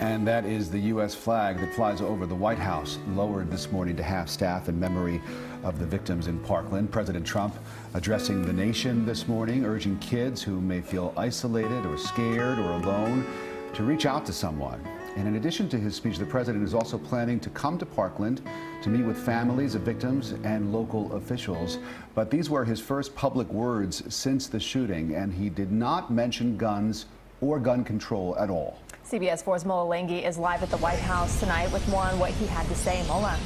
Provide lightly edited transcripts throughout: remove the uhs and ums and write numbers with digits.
And that is the U.S. flag that flies over the White House, lowered this morning to half-staff in memory of the victims in Parkland. President Trump addressing the nation this morning, urging kids who may feel isolated or scared or alone to reach out to someone. And in addition to his speech, the president is also planning to come to Parkland to meet with families of victims and local officials. But these were his first public words since the shooting, and he did not mention guns or gun control at all. CBS 4's Mola Lenghi is live at the White House tonight with more on what he had to say. Mola.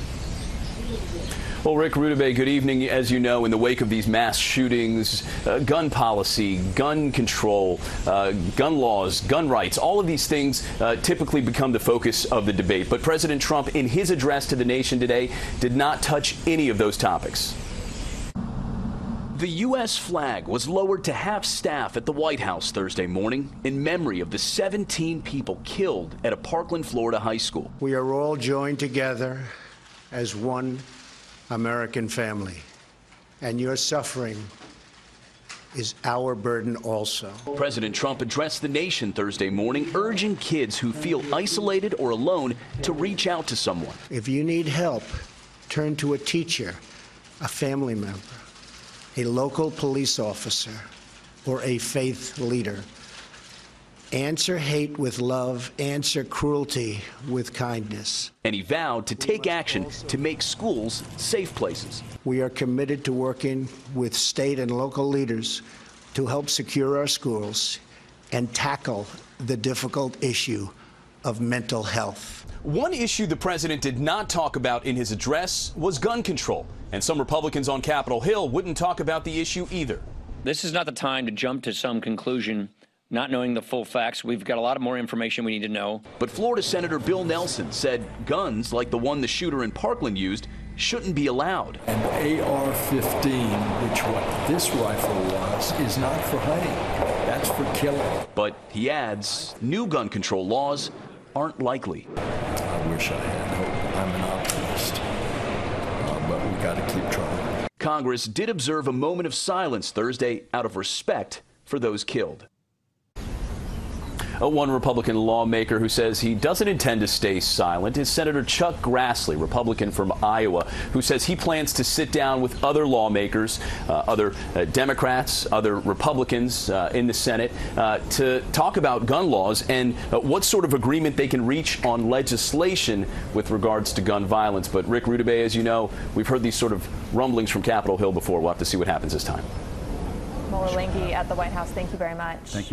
Well, Rick Rudabeh, good evening. As you know, in the wake of these mass shootings, gun policy, gun control, gun laws, gun rights, all of these things typically become the focus of the debate. But President Trump, in his address to the nation today, did not touch any of those topics. The U.S. flag was lowered to half-staff at the White House Thursday morning in memory of the 17 people killed at a Parkland, Florida high school. We are all joined together as one American family, and your suffering is our burden also. President Trump addressed the nation Thursday morning, urging kids who feel isolated or alone to reach out to someone. If you need help, turn to a teacher, a family member, a local police officer, or a faith leader. Answer hate with love, answer cruelty with kindness. And he vowed to take action to make schools safe places. We are committed to working with state and local leaders to help secure our schools and tackle the difficult issue of mental health. One issue the president did not talk about in his address was gun control, and some Republicans on Capitol Hill wouldn't talk about the issue either. This is not the time to jump to some conclusion, not knowing the full facts. We've got a lot of more information we need to know. But Florida Senator Bill Nelson said guns like the one the shooter in Parkland used shouldn't be allowed. An AR-15, which what this rifle was, is not for hunting. That's for killing. But he adds, new gun control laws aren't likely. I wish I had hope. I'm an optimist. But we got to keep trying. Congress did observe a moment of silence Thursday out of respect for those killed. One Republican lawmaker who says he doesn't intend to stay silent is Senator Chuck Grassley, Republican from Iowa, who says he plans to sit down with other lawmakers, other Democrats, other Republicans in the Senate to talk about gun laws and what sort of agreement they can reach on legislation with regards to gun violence. But Rick Rudabeh, as you know, we've heard these sort of rumblings from Capitol Hill before. We'll have to see what happens this time. Mola Lenghi at the White House. Thank you very much. Thank you.